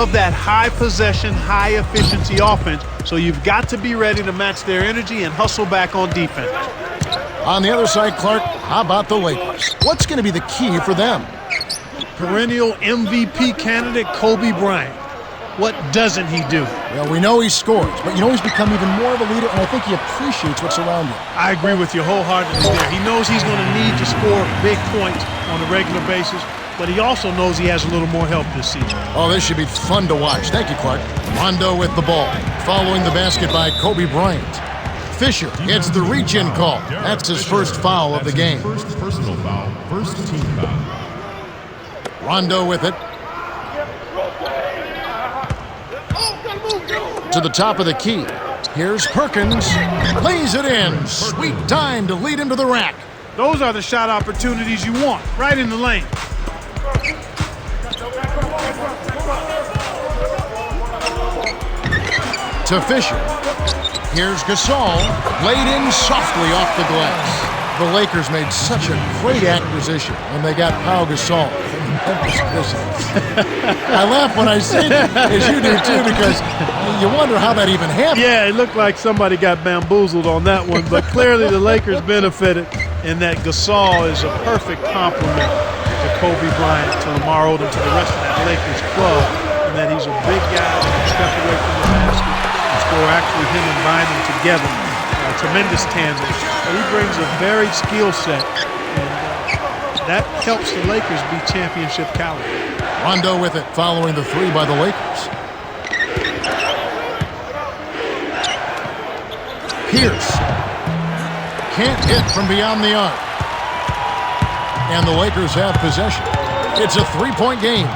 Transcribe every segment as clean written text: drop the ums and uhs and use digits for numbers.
Of that high possession, high efficiency offense, so you've got to be ready to match their energy and hustle back on defense. On the other side, Clark, how about the Lakers? What's going to be the key for them? Perennial MVP candidate Kobe Bryant. What doesn't he do? Well, we know he scores, but you know he's become even more of a leader, and I think he appreciates what's around him. I agree with you wholeheartedly there. He knows he's going to need to score big points on a regular basis, but he also knows he has a little more help this season. Oh, this should be fun to watch. Thank you, Clark. Rondo with the ball, following the basket by Kobe Bryant. Fisher gets the reach-in call. That's his first foul of the game. First personal foul, first team foul. Rondo with it. To the top of the key. Here's Perkins. Lays it in. Sweet time to lead him to the rack. Those are the shot opportunities you want, right in the lane. To Fisher. Here's Gasol. Laid in softly off the glass. The Lakers made such a great acquisition when they got Pau Gasol from the Memphis Grizzlies. I laugh when I say that, as you do too, because you wonder how that even happened. Yeah, it looked like somebody got bamboozled on that one, but clearly the Lakers benefited in that Gasol is a perfect complement to Kobe Bryant, to Lamar Odom, to the rest of that Lakers club, and that he's a big guy who can step away from the basket and score. Actually, him and Bynum together. Tremendous tandem. But he brings a varied skill set, and that helps the Lakers be championship caliber. Rondo with it, following the three by the Lakers. Pierce can't hit from beyond the arc, and the Lakers have possession. It's a three-point game.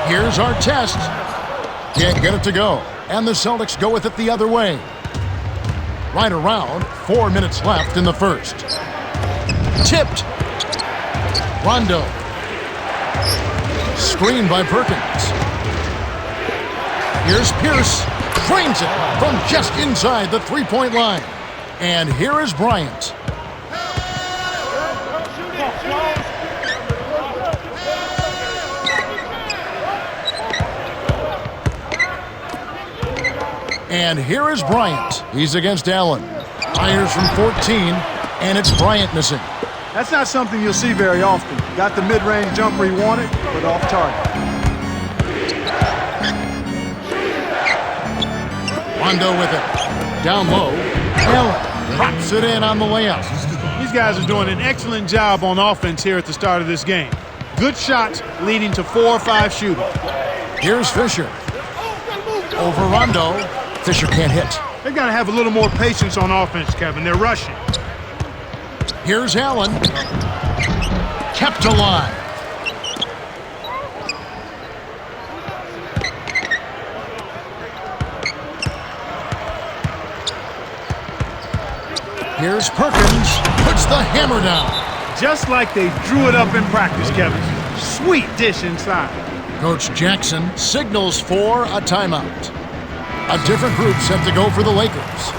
Here's our test. Can't get it to go. And the Celtics go with it the other way. Right around 4 minutes left in the first. Tipped. Rondo. Screened by Perkins. Here's Pierce. Frames it from just inside the three-point line. And here is Bryant. And here is Bryant. He's against Allen. Fires from 14, and it's Bryant missing. That's not something you'll see very often. Got the mid-range jumper he wanted, but off target. Rondo with it. Down low. Allen drops it in on the layup. These guys are doing an excellent job on offense here at the start of this game. Good shots leading to 4 or 5 shooting. Here's Fisher. Over Rondo. Fisher can't hit. They've got to have a little more patience on offense, Kevin. They're rushing. Here's Allen. Kept alive. Here's Perkins. Puts the hammer down. Just like they drew it up in practice, Kevin. Sweet dish inside. Coach Jackson signals for a timeout. A different group set to go for the Lakers.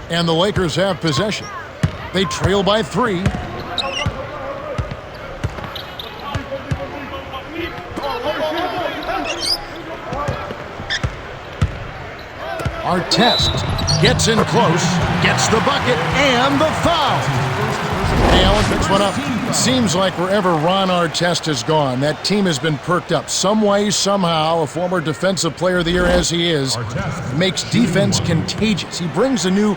And the Lakers have possession. They trail by 3. Artest gets in close, gets the bucket, and the foul. Hey, Allen picks one up. Seems like wherever Ron Artest has gone, that team has been perked up. Some way, somehow, a former defensive player of the year as he is, makes defense contagious. He brings a new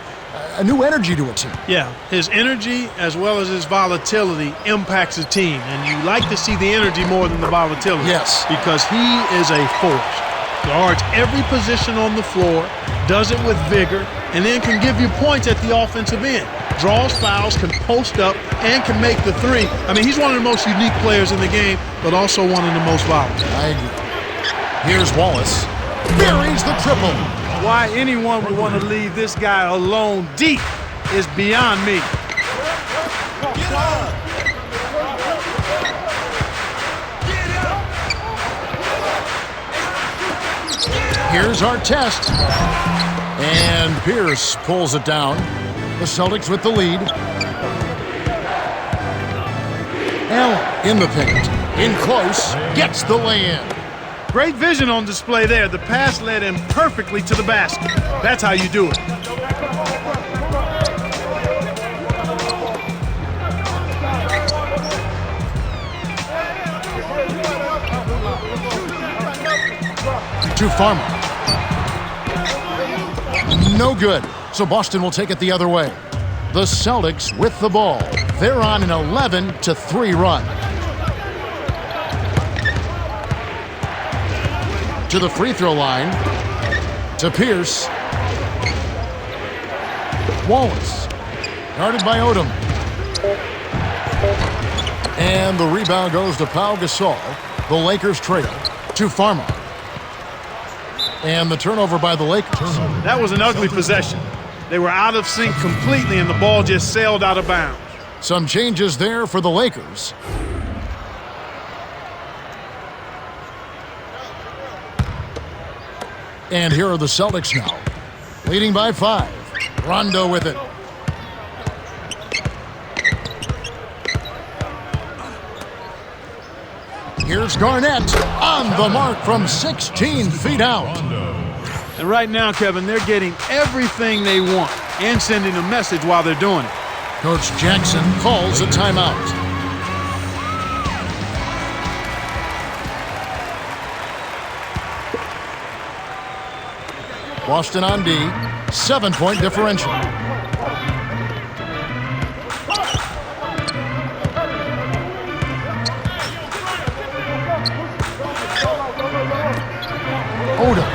energy to a team. Yeah, his energy as well as his volatility impacts a team. And you like to see the energy more than the volatility. Yes. Because he is a force. Guards every position on the floor, does it with vigor, and then can give you points at the offensive end. Draws fouls, can post up, and can make the three. I mean, he's one of the most unique players in the game, but also one of the most volatile. I agree. Here's Wallace. Buries the triple. Why anyone would want to leave this guy alone deep is beyond me. Here's our test. And Pierce pulls it down. The Celtics with the lead. Allen in the paint. In close. Gets the lay-in. Great vision on display there. The pass led him perfectly to the basket. That's how you do it. To Farmer. No good. So Boston will take it the other way. The Celtics with the ball. They're on an 11-3 run. To the free throw line. To Pierce. Wallace. Guarded by Odom. And the rebound goes to Pau Gasol. The Lakers trail. To Farmer. And the turnover by the Lakers. That was an ugly possession. They were out of sync completely, and the ball just sailed out of bounds. Some changes there for the Lakers. And here are the Celtics now, leading by 5. Rondo with it. Here's Garnett on the mark from 16 feet out. And right now, Kevin, they're getting everything they want and sending a message while they're doing it. Coach Jackson calls a timeout. Boston on D, 7-point differential. Odom.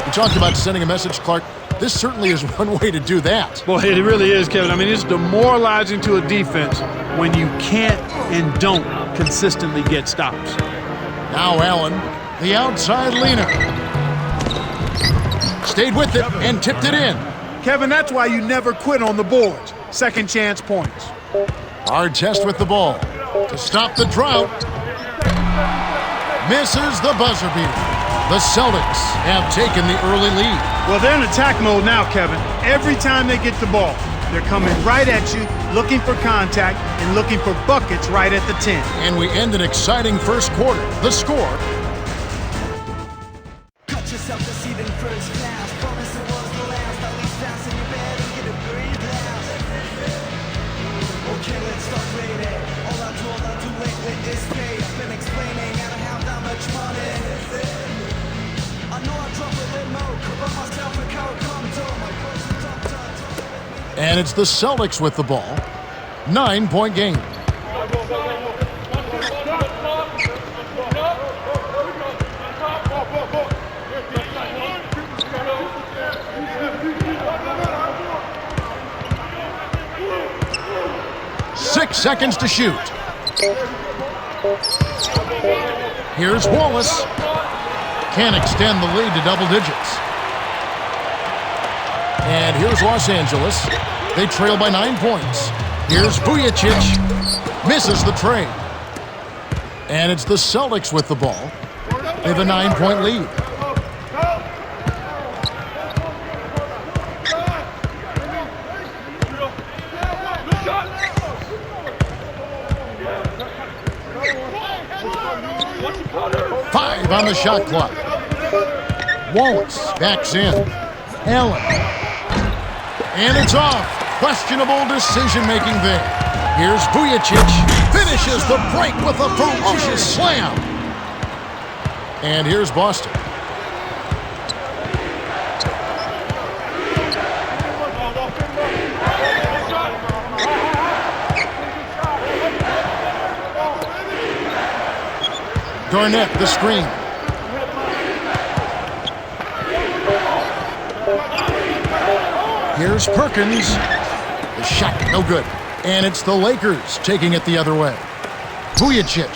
We talked about sending a message, Clark. This certainly is one way to do that. Well, it really is, Kevin. I mean, it's demoralizing to a defense when you can't and don't consistently get stops. Now Allen, the outside leaner. Stayed with it and tipped it in. Kevin, that's why you never quit on the boards. Second chance points. Hard test with the ball. To stop the drought. Misses the buzzer beater. The Celtics have taken the early lead. Well, they're in attack mode now, Kevin. Every time they get the ball, they're coming right at you, looking for contact, and looking for buckets right at the 10. And we end an exciting first quarter. The score. Cut yourself to see them first class. Promise it was the last. At least fast in your bed and get a breathe last. Okay, let's start rating. All I do lately is pay. I've been explaining I don't have that much money. I know I drop a little more, but myself a cow come to my close top. And it's the Celtics with the ball. 9-point game. Six seconds to shoot. Here's Wallace. Can't extend the lead to double digits. And here's Los Angeles. They trail by 9 points. Here's Vujacic. Misses the trade. And it's the Celtics with the ball. They have a 9-point lead. Five on the shot clock. Wallace backs in. Allen. And it's off. Questionable decision-making there. Here's Vujacic. Finishes the break with a ferocious slam. And here's Boston. Garnett, the screen. Here's Perkins. The shot, no good. And it's the Lakers taking it the other way. Vujacic.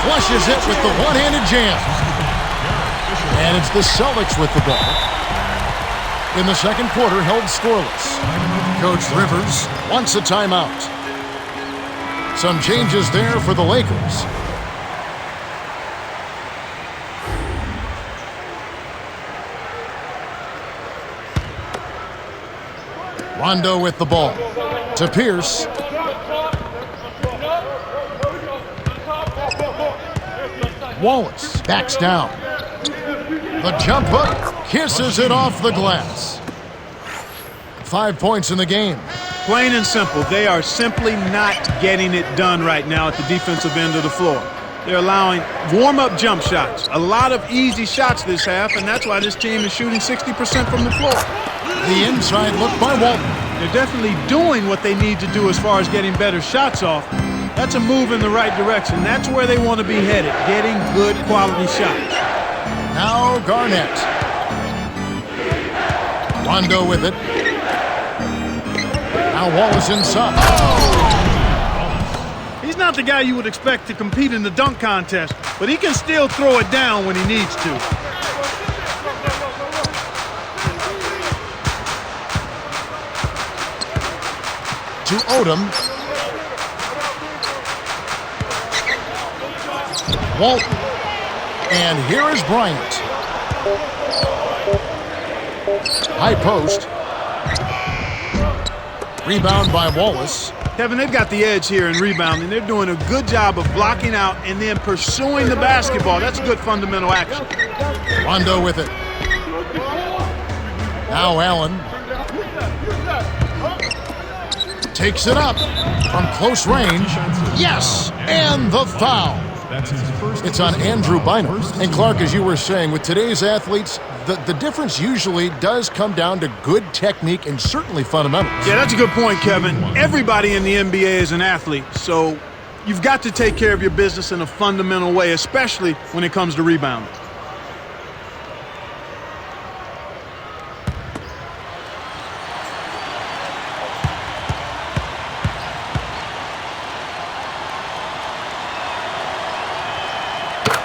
Flushes it with the one-handed jam. And it's the Celtics with the ball. In the second quarter, held scoreless. Coach Rivers wants a timeout. Some changes there for the Lakers. Rondo with the ball. To Pierce. Wallace backs down. The jump hook kisses it off the glass. 5 points in the game. Plain and simple, they are simply not getting it done right now at the defensive end of the floor. They're allowing warm-up jump shots, a lot of easy shots this half, and that's why this team is shooting 60% from the floor. The inside look by Walton. They're definitely doing what they need to do as far as getting better shots off. That's a move in the right direction. That's where they want to be headed, getting good quality shots. Now Garnett. Rondo with it. Now Wallace inside. He's not the guy you would expect to compete in the dunk contest, but he can still throw it down when he needs to. To Odom. Walton. And here is Bryant. High post. Rebound by Wallace. Kevin, they've got the edge here in rebounding. They're doing a good job of blocking out and then pursuing the basketball. That's good fundamental action. Rondo with it. Now Allen. Takes it up from close range. Yes, and the foul. It's on Andrew Bynum. And Clark, as you were saying, with today's athletes, the difference usually does come down to good technique and certainly fundamentals. Yeah, that's a good point, Kevin. Everybody in the NBA is an athlete, so you've got to take care of your business in a fundamental way, especially when it comes to rebounding.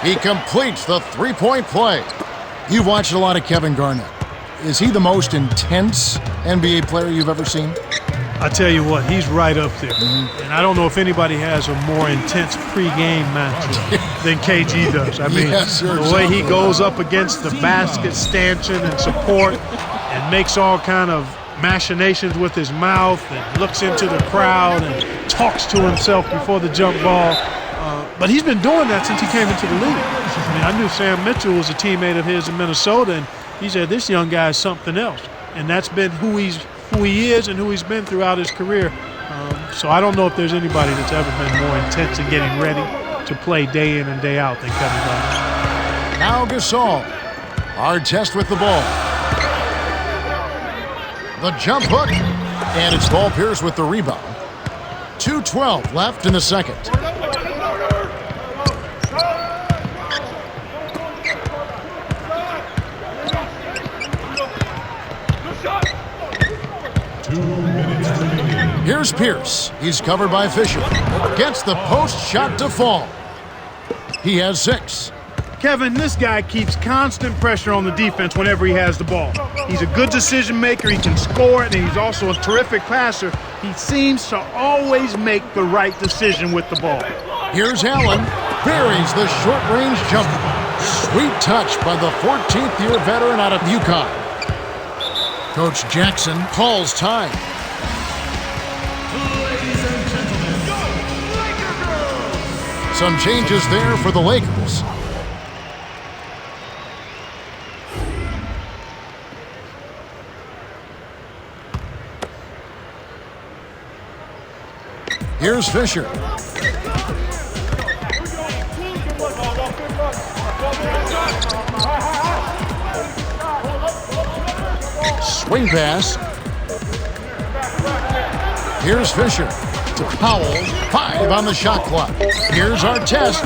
He completes the three-point play. You've watched a lot of Kevin Garnett. Is he the most intense NBA player you've ever seen? I tell you what, he's right up there. And I don't know if anybody has a more intense pregame matchup than KG does. I mean, the way he goes up against the basket stanchion and support and makes all kind of machinations with his mouth and looks into the crowd and talks to himself before the jump ball. But he's been doing that since he came into the league. I mean, I knew Sam Mitchell was a teammate of his in Minnesota, and he said this young guy is something else. And that's been who he is and who he's been throughout his career. So I don't know if there's anybody that's ever been more intense in getting ready to play day in and day out than Kevin Garnett. Now Gasol. Hard test with the ball. The jump hook. And it's Paul Pierce with the rebound. 2:12 left in the second. Here's Pierce. He's covered by Fisher. Gets the post shot to fall. He has 6. Kevin, this guy keeps constant pressure on the defense whenever he has the ball. He's a good decision maker. He can score it, and he's also a terrific passer. He seems to always make the right decision with the ball. Here's Allen. Buries the short-range jumper. Sweet touch by the 14th-year veteran out of UConn. Coach Jackson calls time. Some changes there for the Lakers. Here's Fisher. Swing pass. Here's Fisher to Powell. 5 on the shot clock. Here's our test.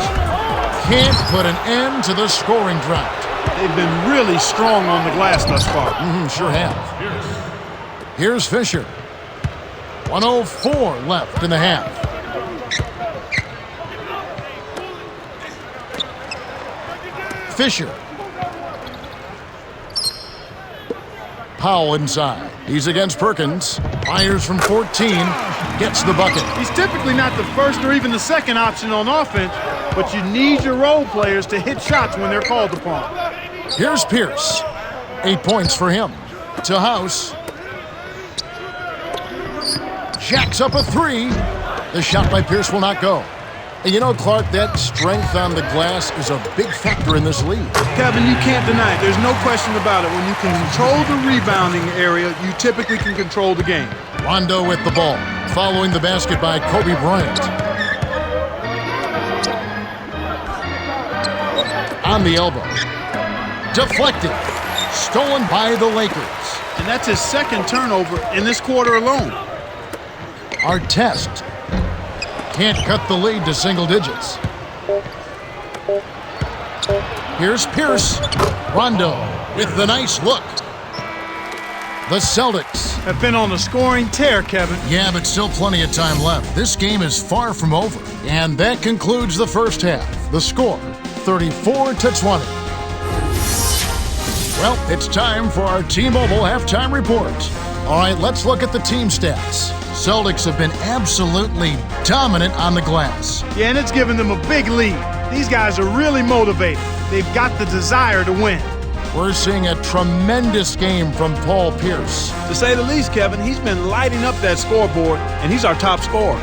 Can't put an end to the scoring drought. They've been really strong on the glass thus far. Sure have. Here's Fisher. 1:04 left in the half. Fisher. Powell inside. He's against Perkins. Fires from 14. Gets the bucket. He's typically not the first or even the second option on offense, but you need your role players to hit shots when they're called upon. Here's Pierce. 8 points for him. To House. Jacks up a three. The shot by Pierce will not go. And you know, Clark, that strength on the glass is a big factor in this league. Kevin, you can't deny it. There's no question about it. When you can control the rebounding area, you typically can control the game. Rondo with the ball, following the basket by Kobe Bryant. On the elbow. Deflected. Stolen by the Lakers. And that's his second turnover in this quarter alone. Artest can't cut the lead to single digits. Here's Pierce. Rondo with the nice look. The Celtics have been on a scoring tear, Kevin. Yeah, but still plenty of time left. This game is far from over. And that concludes the first half. The score, 34-20. Well, it's time for our T-Mobile halftime report. All right, let's look at the team stats. Celtics have been absolutely dominant on the glass. Yeah, and it's given them a big lead. These guys are really motivated. They've got the desire to win. We're seeing a tremendous game from Paul Pierce. To say the least, Kevin, he's been lighting up that scoreboard, and he's our top scorer.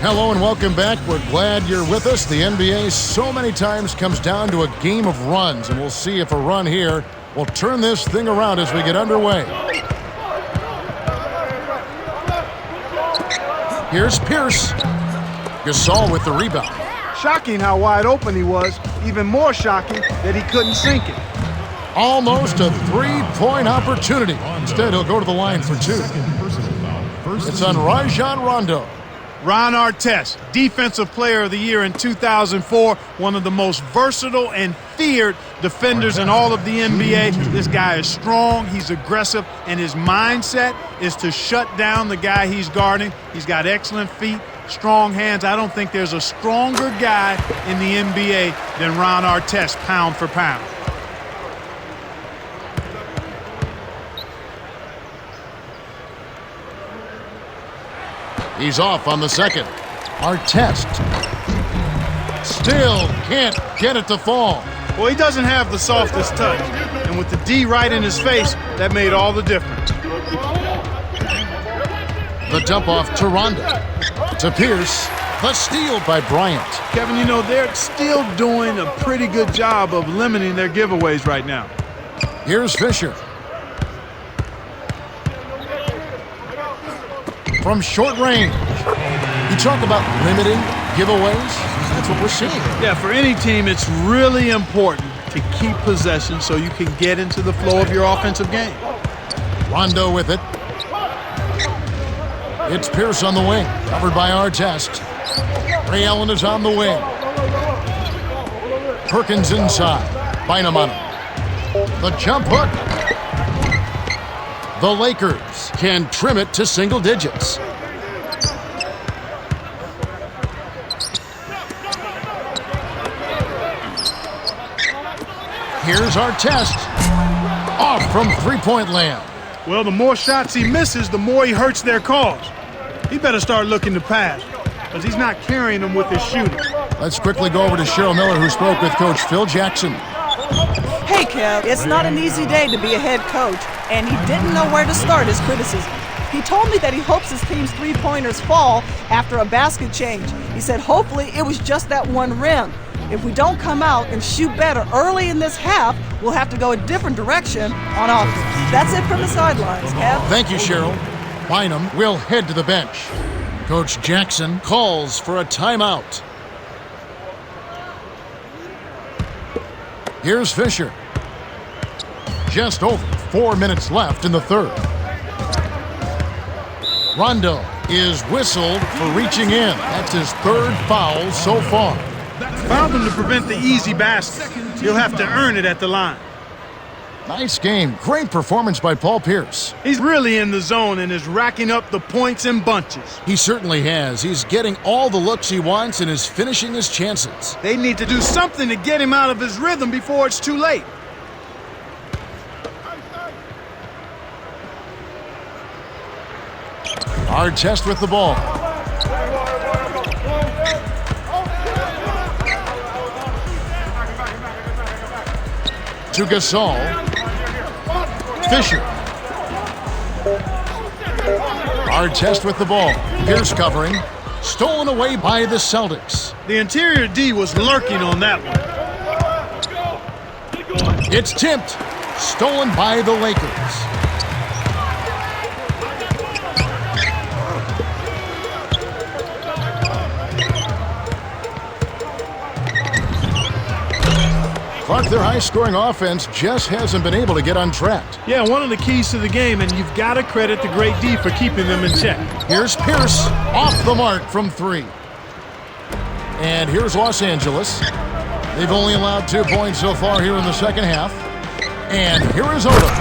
Hello and welcome back. We're glad you're with us. The NBA so many times comes down to a game of runs, and we'll see if a run here will turn this thing around as we get underway. Here's Pierce. Gasol with the rebound. Shocking how wide open he was. Even more shocking that he couldn't sink it. Almost a three-point opportunity. Instead, he'll go to the line for two. It's on Rajon Rondo. Ron Artest, Defensive Player of the Year in 2004, one of the most versatile and feared defenders in all of the NBA. This guy is strong, he's aggressive, and his mindset is to shut down the guy he's guarding. He's got excellent feet, strong hands. I don't think there's a stronger guy in the NBA than Ron Artest, pound for pound. He's off on the second. Artest still can't get it to fall. Well, he doesn't have the softest touch. And with the D right in his face, that made all the difference. The dump off to Rondo. To Pierce. The steal by Bryant. Kevin, you know, they're still doing a pretty good job of limiting their giveaways right now. Here's Fisher. From short range. You talk about limiting giveaways. That's what we're seeing. Yeah, for any team, it's really important to keep possession so you can get into the flow of your offensive game. Rondo with it. It's Pierce on the wing, covered by Artest. Ray Allen is on the wing. Perkins inside. Bynum on him. The jump hook. The Lakers can trim it to single digits. Here's Artest. Off from three-point land. Well, the more shots he misses, the more he hurts their cause. He better start looking to pass, because he's not carrying them with his shooting. Let's quickly go over to Cheryl Miller, who spoke with Coach Phil Jackson. Hey, Kev, it's not an easy day to be a head coach, and he didn't know where to start his criticism. He told me that he hopes his team's three-pointers fall after a basket change. He said hopefully it was just that one rim. If we don't come out and shoot better early in this half, we'll have to go a different direction on offense. That's it from the sidelines, Kev. Thank you, Cheryl. Bynum will head to the bench. Coach Jackson calls for a timeout. Here's Fisher. Just over 4 minutes left in the third. Rondo is whistled for reaching in. That's his third foul so far. Fouled him to prevent the easy basket. He'll have to earn it at the line. Nice game. Great performance by Paul Pierce. He's really in the zone and is racking up the points in bunches. He certainly has. He's getting all the looks he wants and is finishing his chances. They need to do something to get him out of his rhythm before it's too late. Artest with the ball. To Gasol. Fisher. Artest with the ball. Pierce covering. Stolen away by the Celtics. The interior D was lurking on that one. It's tipped. Stolen by the Lakers. Clark, their high-scoring offense just hasn't been able to get on track. Yeah, one of the keys to the game, and you've got to credit the great D for keeping them in check. Here's Pierce off the mark from three. And here's Los Angeles. They've only allowed 2 points so far here in the second half. And here is Odom.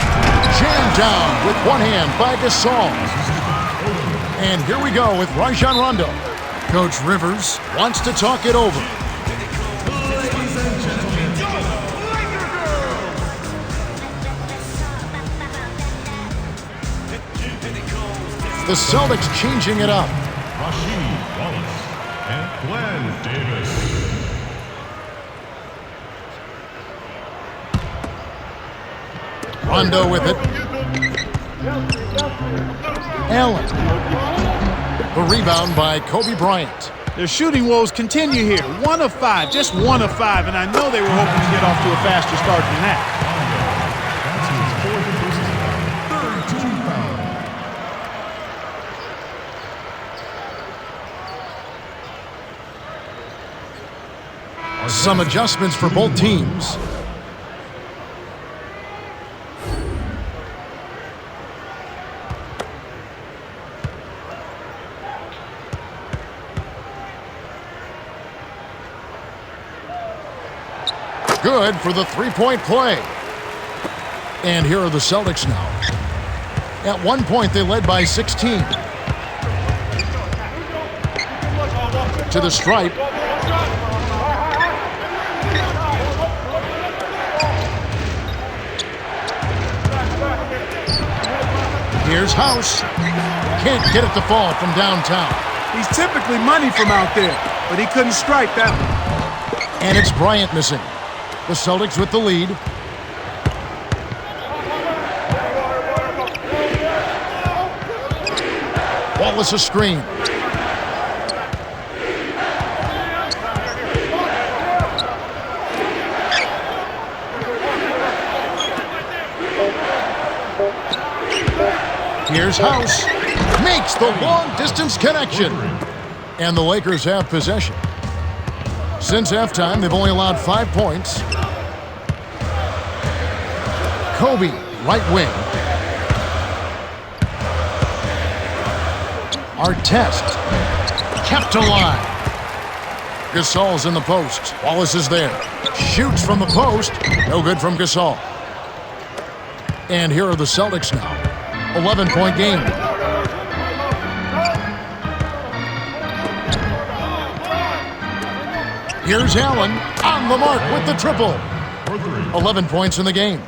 Jammed down with one hand by Gasol. And here we go with Rajon Rondo. Coach Rivers wants to talk it over. The Celtics changing it up. Rasheed Wallace and Glenn Davis. Rondo with it. Allen. The rebound by Kobe Bryant. Their shooting woes continue here. 1 of 5, just 1 of 5, and I know they were hoping to get off to a faster start than that. That's his 4th personal foul. 13 foul. Some adjustments for both teams. Good for the three-point play. And here are the Celtics now. At one point, they led by 16. To the stripe. Here's House. Can't get it to fall from downtown. He's typically money from out there, but he couldn't strike that one. And it's Bryant missing. The Celtics with the lead. Wallace a screen. Here's House. Makes the long-distance connection. And the Lakers have possession. Since halftime, they've only allowed 5 points. Kobe, right wing. Artest. Kept alive. Gasol's in the post. Wallace is there. Shoots from the post. No good from Gasol. And here are the Celtics now. 11-point game. Here's Allen on the mark with the triple. 11 points in the game.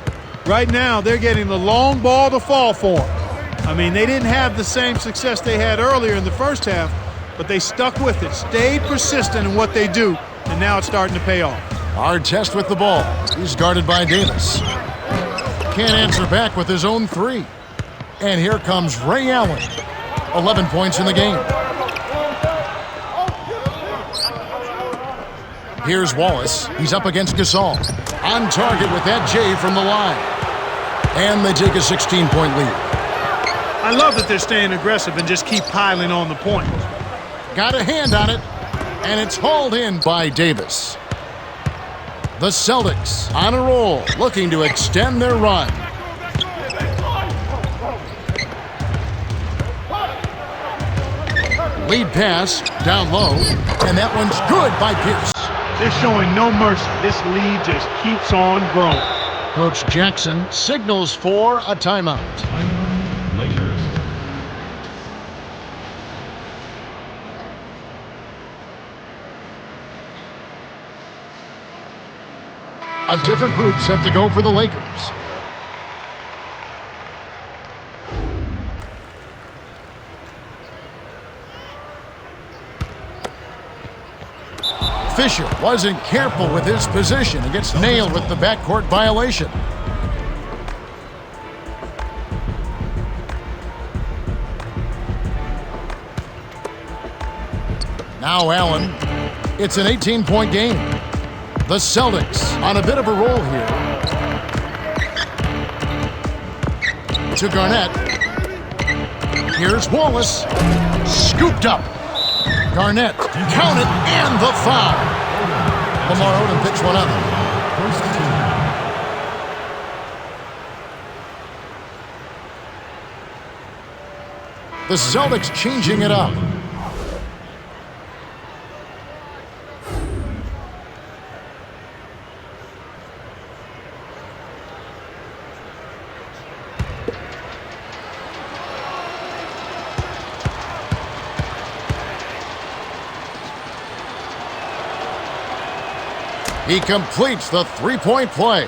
Right now, they're getting the long ball to fall for them. I mean, they didn't have the same success they had earlier in the first half, but they stuck with it, stayed persistent in what they do, and now it's starting to pay off. Artest with the ball. He's guarded by Davis. Can't answer back with his own three. And here comes Ray Allen. 11 points in the game. Here's Wallace. He's up against Gasol. On target with that J from the line. And they take a 16-point lead. I love that they're staying aggressive and just keep piling on the points. Got a hand on it. And it's hauled in by Davis. The Celtics on a roll, looking to extend their run. Lead pass down low, and that one's good by Pierce. They're showing no mercy. This lead just keeps on growing. Coach Jackson signals for a timeout. Timeout, Lakers. A different group set to go for the Lakers. Fisher wasn't careful with his position and gets nailed with the backcourt violation. Now Allen. It's an 18-point game. The Celtics on a bit of a roll here. To Garnett. Here's Wallace. Scooped up. Garnett, count it, and the foul. Lamar Odom picks one up. First team. The Celtics changing it up. He completes the three-point play.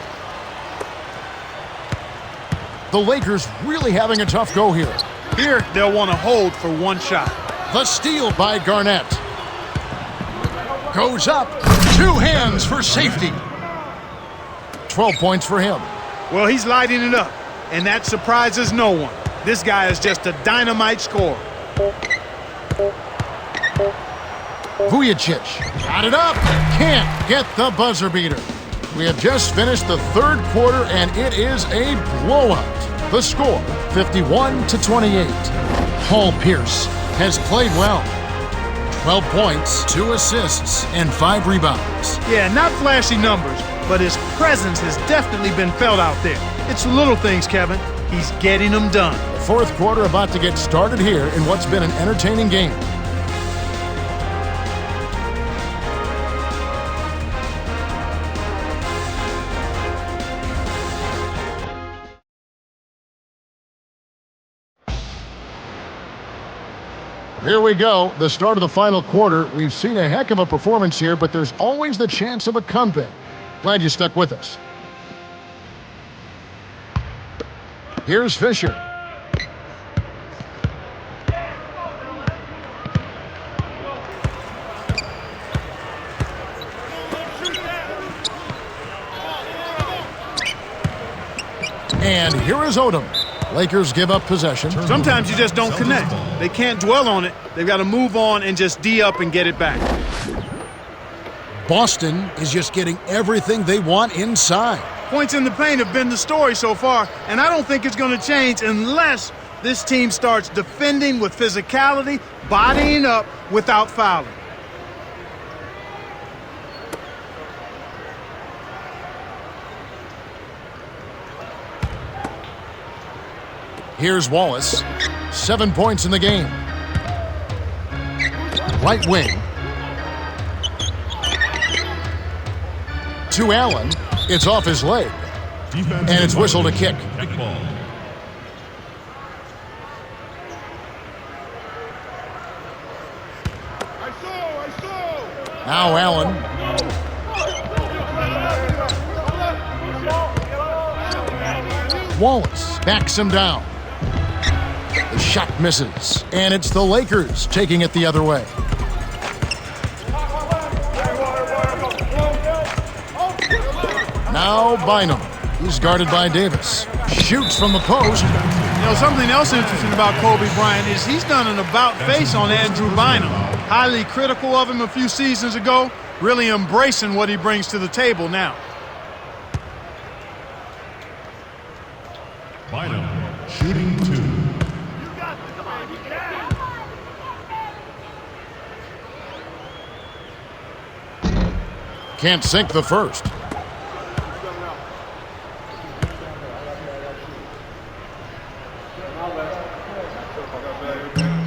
The Lakers really having a tough go here. Here, they'll want to hold for one shot. The steal by Garnett. Goes up. Two hands for safety. 12 points for him. Well, he's lighting it up, and that surprises no one. This guy is just a dynamite scorer. Vujicic got it up. Can't get the buzzer beater. We have just finished the third quarter, and it is a blowout. The score, 51-28. Paul Pierce has played well. 12 points, 2 assists, and 5 rebounds. Yeah, not flashy numbers, but his presence has definitely been felt out there. It's the little things, Kevin. He's getting them done. The fourth quarter about to get started here in what's been an entertaining game. Here we go, the start of the final quarter. We've seen a heck of a performance here, but there's always the chance of a comeback. Glad you stuck with us. Here's Fisher. And here is Odom. Lakers give up possession. Sometimes you just don't connect. They can't dwell on it. They've got to move on and just D up and get it back. Boston is just getting everything they want inside. Points in the paint have been the story so far, and I don't think it's going to change unless this team starts defending with physicality, bodying up without fouling. Here's Wallace. 7 points in the game. Right wing. To Allen. It's off his leg. Defense And it's whistled a kick. Kickball. Now Allen. Wallace backs him down. The shot misses. And it's the Lakers taking it the other way. Now Bynum. He's guarded by Davis. Shoots from the post. You know, something else interesting about Kobe Bryant is he's done an about-face on Andrew Bynum. Highly critical of him a few seasons ago, really embracing what he brings to the table now. Bynum, shooting 2. Can't sink the first.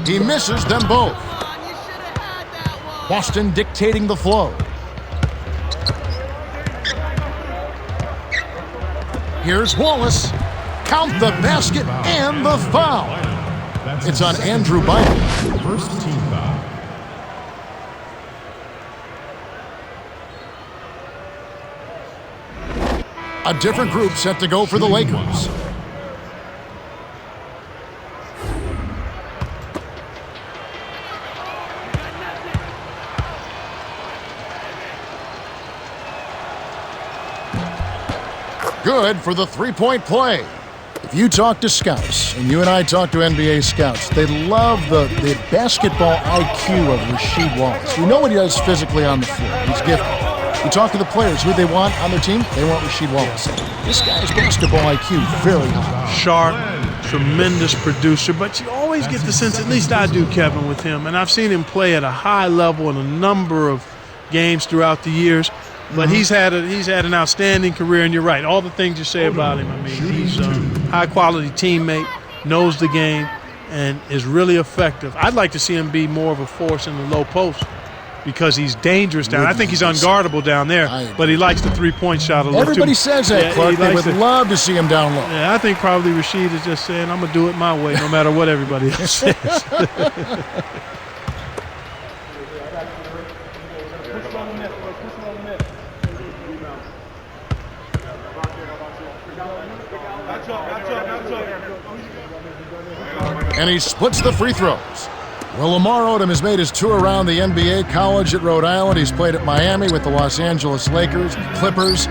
He misses them both. Boston dictating the flow. Here's Wallace. Count the basket and the foul. It's on Andrew Bynum. First team foul. A different group set to go for the Lakers. Good for the three-point play. If you talk to scouts, and you and I talk to NBA scouts, they love the basketball IQ of Rasheed Wallace. We know what he does physically on the floor. He's gifted. You talk to the players, who they want on their team, they want Rasheed Wallace. This guy's basketball IQ very high. Sharp, tremendous producer, but you always get the sense, at least I do, Kevin, with him, and I've seen him play at a high level in a number of games throughout the years. But he's had an outstanding career, and you're right. All the things you say about him, I mean, he's a high-quality teammate, knows the game, and is really effective. I'd like to see him be more of a force in the low post because he's dangerous down. I think he's unguardable down there, but he likes the three-point shot a little Everybody too. says that, Clark. They would love to see him down low. Yeah, I think probably Rasheed is just saying, I'm going to do it my way no matter what everybody else says. And he splits the free throws. Well, Lamar Odom has made his tour around the NBA, college at Rhode Island. He's played at Miami with the Los Angeles Lakers, the Clippers.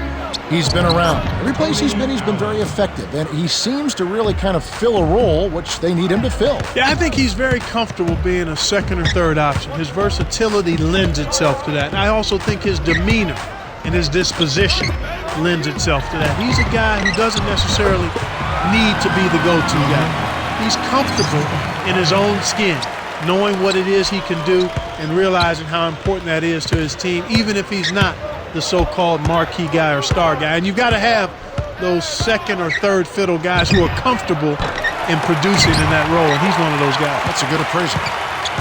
He's been around. Every place he's been very effective. And he seems to really kind of fill a role which they need him to fill. Yeah, I think he's very comfortable being a second or third option. His versatility lends itself to that. And I also think his demeanor and his disposition lends itself to that. He's a guy who doesn't necessarily need to be the go-to guy. He's comfortable in his own skin, knowing what it is he can do and realizing how important that is to his team, even if he's not the so-called marquee guy or star guy. And you've got to have those second or third fiddle guys who are comfortable in producing in that role, and he's one of those guys. That's a good appraisal.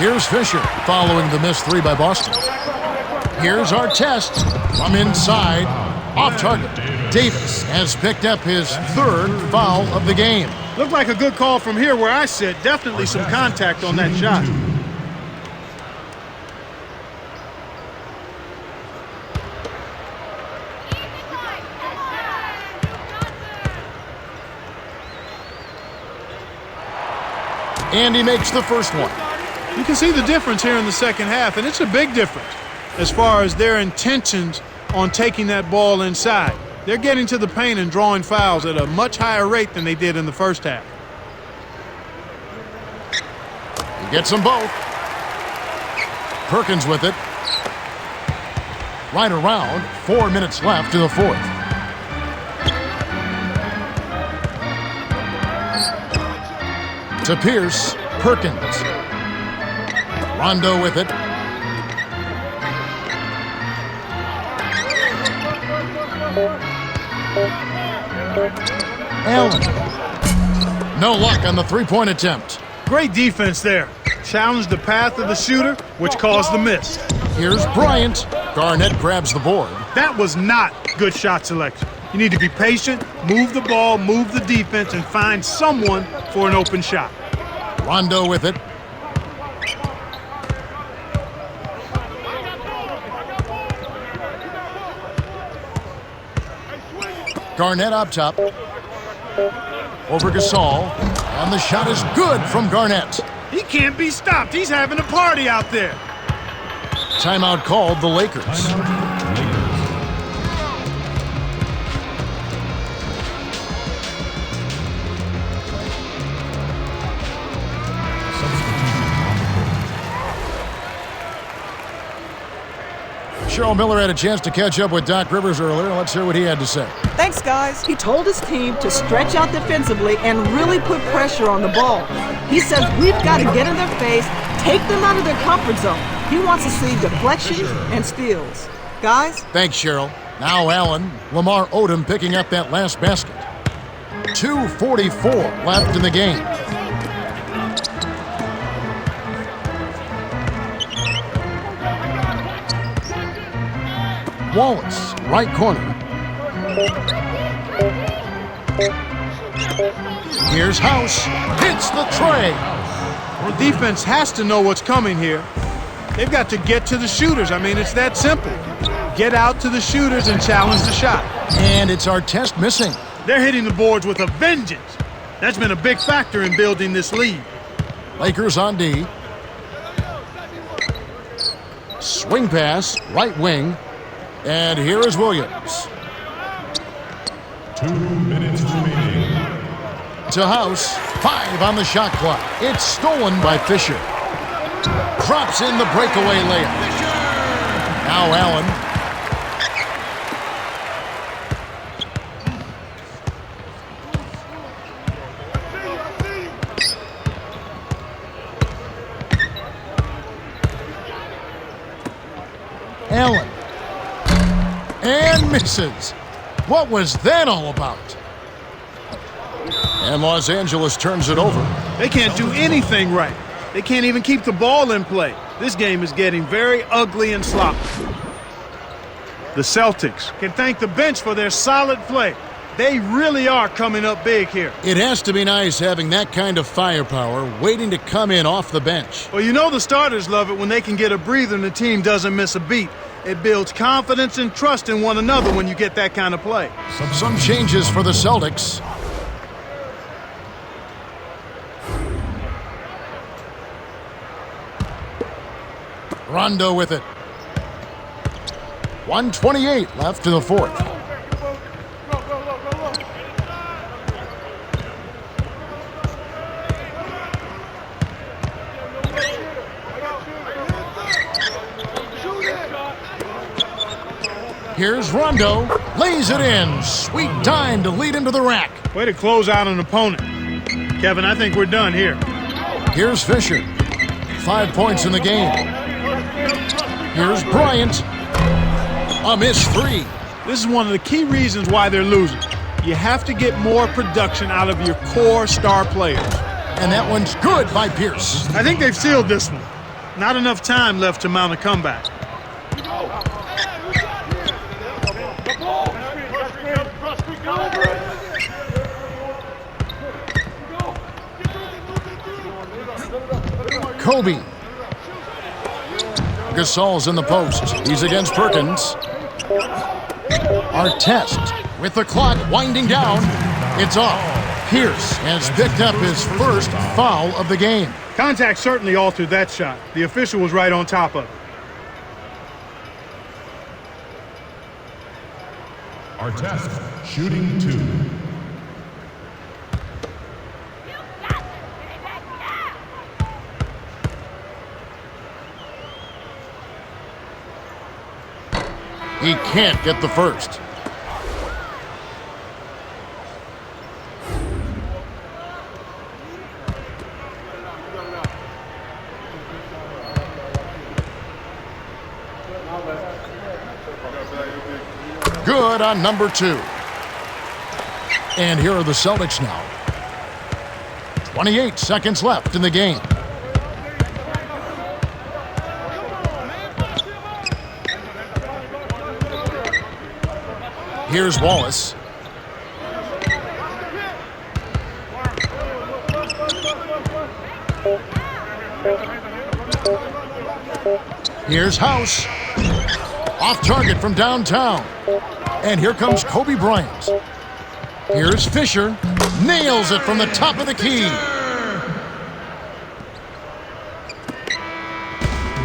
Here's Fisher following the missed three by Boston. Here's our test from inside, off target. Davis has picked up his third foul of the game. Looked like a good call from here where I sit. Definitely some contact on that shot. And he makes the first one. You can see the difference here in the second half, and it's a big difference as far as their intentions on taking that ball inside. They're getting to the paint and drawing fouls at a much higher rate than they did in the first half. He gets them both. Perkins with it. Right around 4 minutes left to the fourth. To Pierce, Perkins. Rondo with it. Allen. No luck on the three-point attempt. Great defense there. Challenged the path of the shooter, which caused the miss. Here's Bryant. Garnett grabs the board. That was not good shot selection. You need to be patient, move the ball, move the defense, and find someone for an open shot. Rondo with it. Garnett up top. Over Gasol. And the shot is good from Garnett. He can't be stopped. He's having a party out there. Timeout called the Lakers. Cheryl Miller had a chance to catch up with Doc Rivers earlier. Let's hear what he had to say. Thanks, guys. He told his team to stretch out defensively and really put pressure on the ball. He says we've got to get in their face, take them out of their comfort zone. He wants to see deflections and steals. Guys? Thanks, Cheryl. Now Allen, Lamar Odom picking up that last basket. 2:44 left in the game. Wallace, right corner. Here's House. Hits the tray. The defense has to know what's coming here. They've got to get to the shooters. I mean, it's that simple. Get out to the shooters and challenge the shot. And it's Artest missing. They're hitting the boards with a vengeance. That's been a big factor in building this lead. Lakers on D. Swing pass, right wing. And here is Williams. 2 minutes remaining. To House. 5 on the shot clock. It's stolen by Fisher. Drops in the breakaway layup. Now Allen. Allen. And misses. What was that all about? And Los Angeles turns it over. They can't do anything right. They can't even keep the ball in play. This game is getting very ugly and sloppy. The Celtics can thank the bench for their solid play. They really are coming up big here. It has to be nice having that kind of firepower waiting to come in off the bench. Well, you know the starters love it when they can get a breather and the team doesn't miss a beat. It builds confidence and trust in one another when you get that kind of play. Some changes for the Celtics. Rondo with it. 1:28 left in the fourth. Here's Rondo. Lays it in. Sweet dime to lead him to the rack. Way to close out an opponent. Kevin, I think we're done here. Here's Fisher. 5 points in the game. Here's Bryant. A missed 3. This is one of the key reasons why they're losing. You have to get more production out of your core star players. And that one's good by Pierce. I think they've sealed this one. Not enough time left to mount a comeback. Kobe. Gasol's in the post. He's against Perkins. Artest with the clock winding down. It's off. Pierce has picked up his first foul of the game. Contact certainly altered that shot. The official was right on top of it. Artest shooting 2. He can't get the first. Good on number 2. And here are the Celtics now. 28 seconds left in the game. Here's Wallace. Here's House. Off target from downtown. And here comes Kobe Bryant. Here's Fisher. Nails it from the top of the key.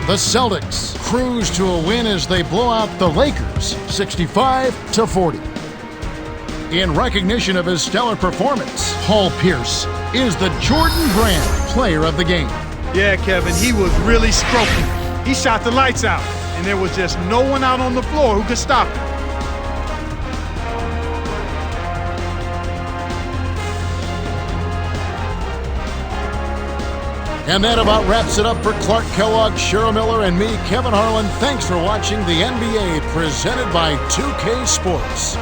The Celtics cruise to a win as they blow out the Lakers 65-40. In recognition of his stellar performance, Paul Pierce is the Jordan Brand Player of the Game. Yeah, Kevin, he was really stroking. He shot the lights out, and there was just no one out on the floor who could stop him. And that about wraps it up for Clark Kellogg, Cheryl Miller, and me, Kevin Harlan. Thanks for watching the NBA presented by 2K Sports.